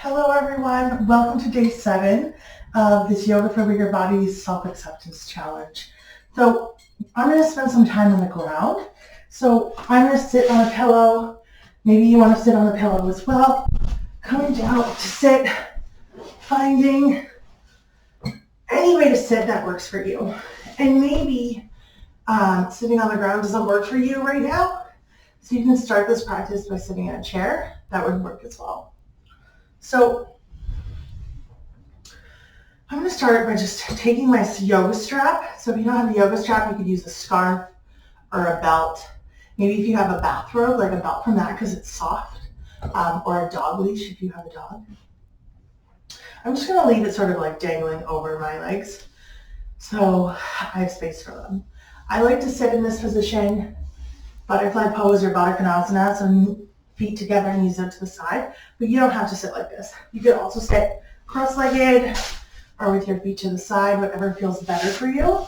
Hello everyone, welcome to day 7 of this Yoga for Bigger Bodies Self-Acceptance Challenge. So I'm going to spend some time on the ground. So I'm going to sit on a pillow. Maybe you want to sit on a pillow as well. Coming down to sit, finding any way to sit that works for you. And maybe sitting on the ground doesn't work for you right now. So you can start this practice by sitting in a chair. That would work as well. So I'm going to start by just taking my yoga strap. So if you don't have a yoga strap, you could use a scarf or a belt. Maybe if you have a bathrobe, like a belt from that because it's soft, or a dog leash if you have a dog. I'm just going to leave it sort of like dangling over my legs so I have space for them. I like to sit in this position, butterfly pose or Baddha Konasana, so feet together and knees out to the side, but you don't have to sit like this. You could also sit cross-legged or with your feet to the side, whatever feels better for you.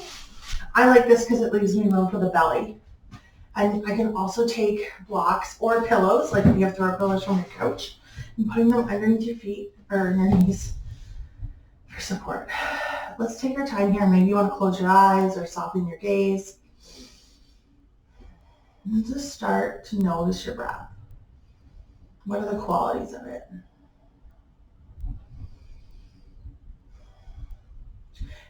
I like this because it leaves me room for the belly. And I can also take blocks or pillows, like if you have throw pillows from your couch, and putting them underneath your feet or your knees for support. Let's take our time here. Maybe you want to close your eyes or soften your gaze. And just start to notice your breath. What are the qualities of it?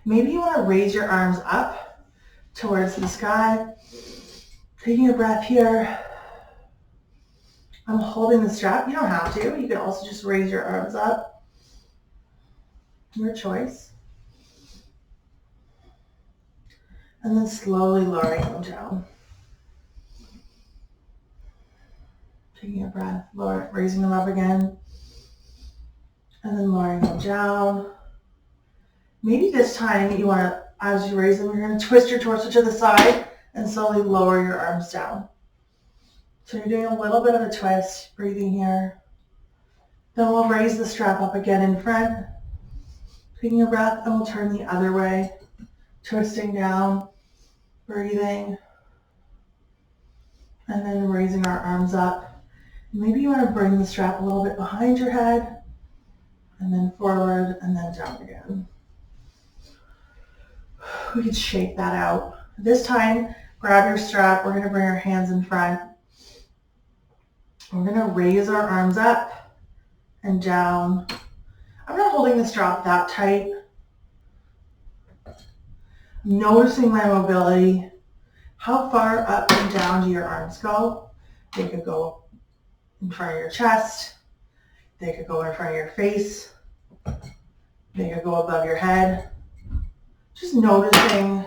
Maybe you want to raise your arms up towards the sky. Taking a breath here. I'm holding the strap. You don't have to. You can also just raise your arms up. Your choice. And then slowly lowering them down. Taking a breath, raising them up again, and then lowering them down. Maybe this time you want to, as you raise them, you're going to twist your torso to the side and slowly lower your arms down. So you're doing a little bit of a twist, breathing here. Then we'll raise the strap up again in front, taking a breath, and we'll turn the other way, twisting down, breathing, and then raising our arms up. Maybe you want to bring the strap a little bit behind your head, and then forward, and then down again. We could shake that out. This time, grab your strap. We're going to bring our hands in front. We're going to raise our arms up and down. I'm not holding the strap that tight. Noticing my mobility. How far up and down do your arms go? They could go in front of your chest. They could go in front of your face. They could go above your head. Just noticing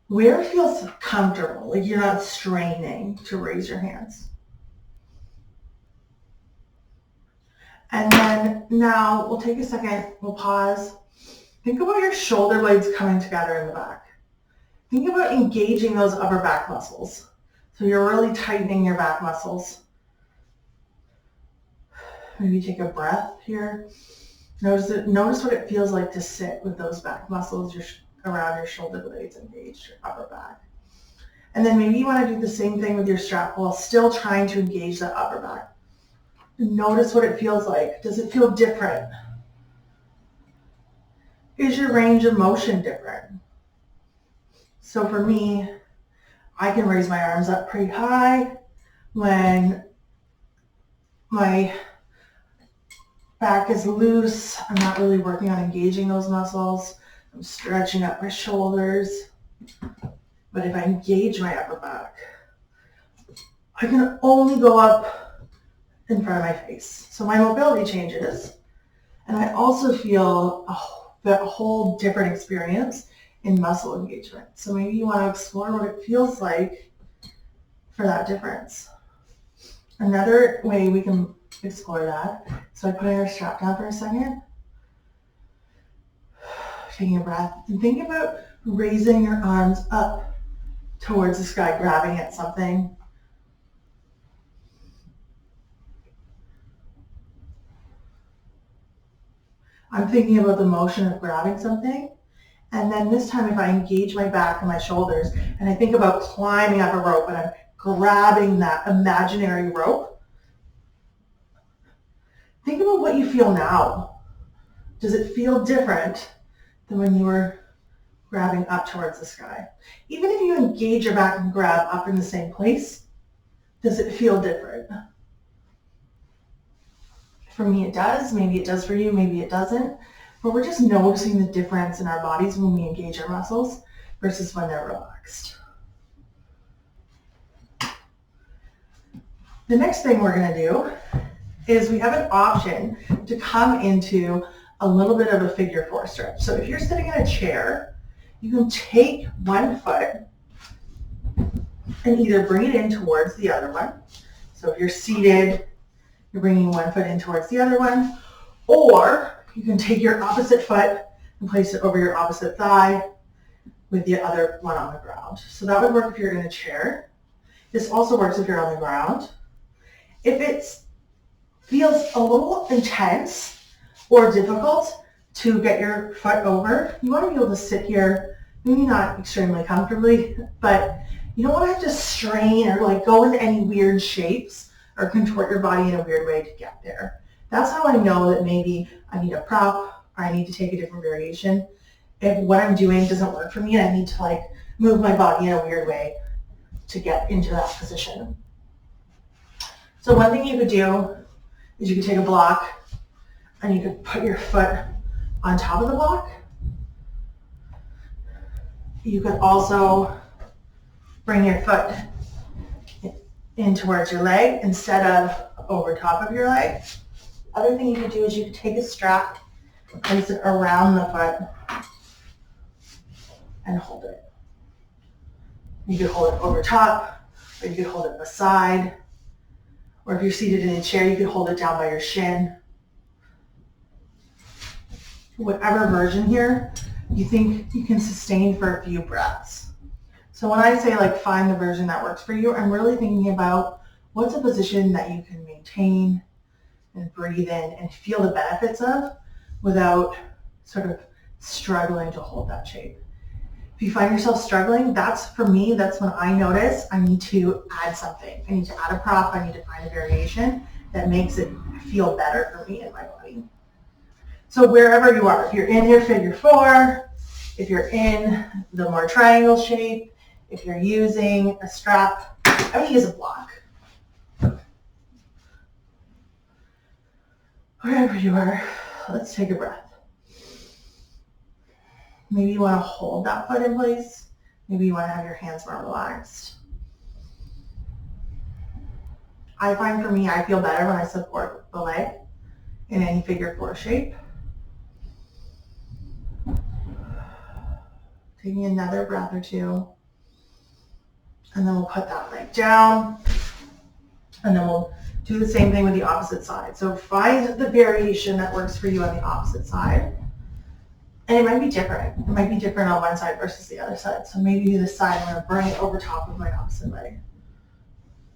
where it feels comfortable, like you're not straining to raise your hands. And then now we'll take a second, we'll pause. Think about your shoulder blades coming together in the back. Think about engaging those upper back muscles. So you're really tightening your back muscles. Maybe take a breath here. Notice what it feels like to sit with those back muscles around your shoulder blades engaged, your upper back. And then maybe you want to do the same thing with your strap while still trying to engage that upper back. Notice what it feels like. Does it feel different? Is your range of motion different? So for me, I can raise my arms up pretty high when my back is loose. I'm not really working on engaging those muscles. I'm stretching up my shoulders. But if I engage my upper back, I can only go up in front of my face. So my mobility changes. And I also feel a whole different experience in muscle engagement. So maybe you want to explore what it feels like for that difference. Another way we can explore that is by putting our strap down for a second, taking a breath, and think about raising your arms up towards the sky, grabbing at something. I'm thinking about the motion of grabbing something. And then this time if I engage my back and my shoulders and I think about climbing up a rope and I'm grabbing that imaginary rope, Think about what you feel now. Does it feel different than when you were grabbing up towards the sky? Even if you engage your back and grab up in the same place, does it feel different? For me it does, maybe it does for you, maybe it doesn't. But we're just noticing the difference in our bodies when we engage our muscles versus when they're relaxed. The next thing we're going to do is we have an option to come into a little bit of a figure four stretch. So if you're sitting in a chair, you can take one foot and either bring it in towards the other one. So if you're seated, you're bringing one foot in towards the other one, or you can take your opposite foot and place it over your opposite thigh with the other one on the ground. So that would work if you're in a chair. This also works if you're on the ground. If it feels a little intense or difficult to get your foot over, you want to be able to sit here, maybe not extremely comfortably, but you don't want to have to strain or like go into any weird shapes or contort your body in a weird way to get there. That's how I know that maybe I need a prop or I need to take a different variation. If what I'm doing doesn't work for me and I need to like move my body in a weird way to get into that position. So one thing you could do is you could take a block and you could put your foot on top of the block. You could also bring your foot in towards your leg instead of over top of your leg. Other thing you could do is you could take a strap, place it around the foot, and hold it. You could hold it over top, or you could hold it beside, or if you're seated in a chair, you could hold it down by your shin. Whatever version here you think you can sustain for a few breaths. So when I say like find the version that works for you, I'm really thinking about what's a position that you can maintain and breathe in and feel the benefits of without sort of struggling to hold that shape. If you find yourself struggling, that's when I notice I need to add something. I need to add a prop, I need to find a variation that makes it feel better for me and my body. So wherever you are, if you're in your figure four, if you're in the more triangle shape, if you're using a strap, I would use a block. Wherever you are, let's take a breath. Maybe you want to hold that foot in place. Maybe you want to have your hands more relaxed. I find for me, I feel better when I support the leg in any figure four shape. Taking another breath or two. And then we'll put that leg down. And then we'll do the same thing with the opposite side. So find the variation that works for you on the opposite side. And it might be different. It might be different on one side versus the other side. So maybe this side, I'm going to bring it over top of my opposite leg.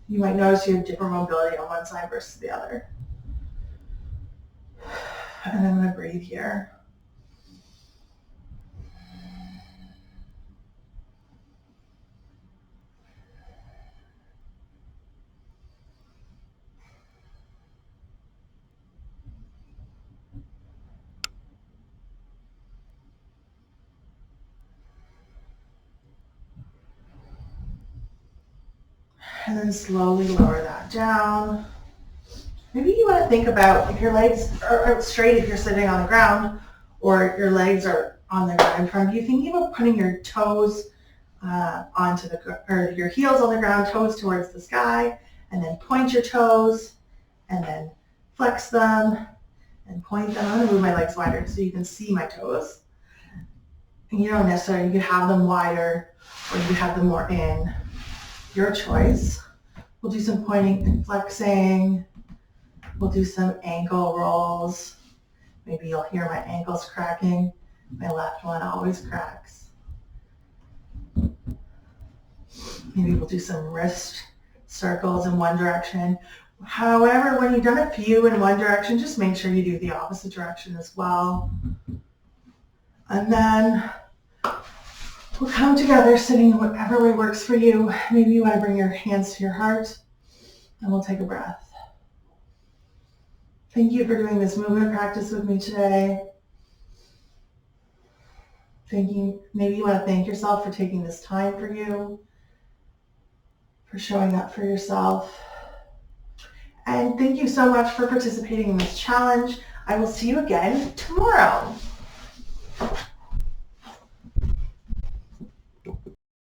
You might notice you have different mobility on one side versus the other. And I'm going to breathe here. And then slowly lower that down. Maybe you want to think about if your legs are straight if you're sitting on the ground, or your legs are on the ground in front of you. Thinking about putting your toes your heels on the ground, toes towards the sky, and then point your toes, and then flex them, and point them. I'm going to move my legs wider so you can see my toes. And you don't necessarily, you could have them wider, or you could have them more in. Your choice. We'll do some pointing and flexing. We'll do some ankle rolls. Maybe you'll hear my ankles cracking. My left one always cracks. Maybe we'll do some wrist circles in one direction. However, when you've done a few in one direction, just make sure you do the opposite direction as well. And then we'll come together sitting in whatever way works for you. Maybe you want to bring your hands to your heart, and we'll take a breath. Thank you for doing this movement practice with me today. Maybe you want to thank yourself for taking this time for you, for showing up for yourself. And thank you so much for participating in this challenge. I will see you again tomorrow.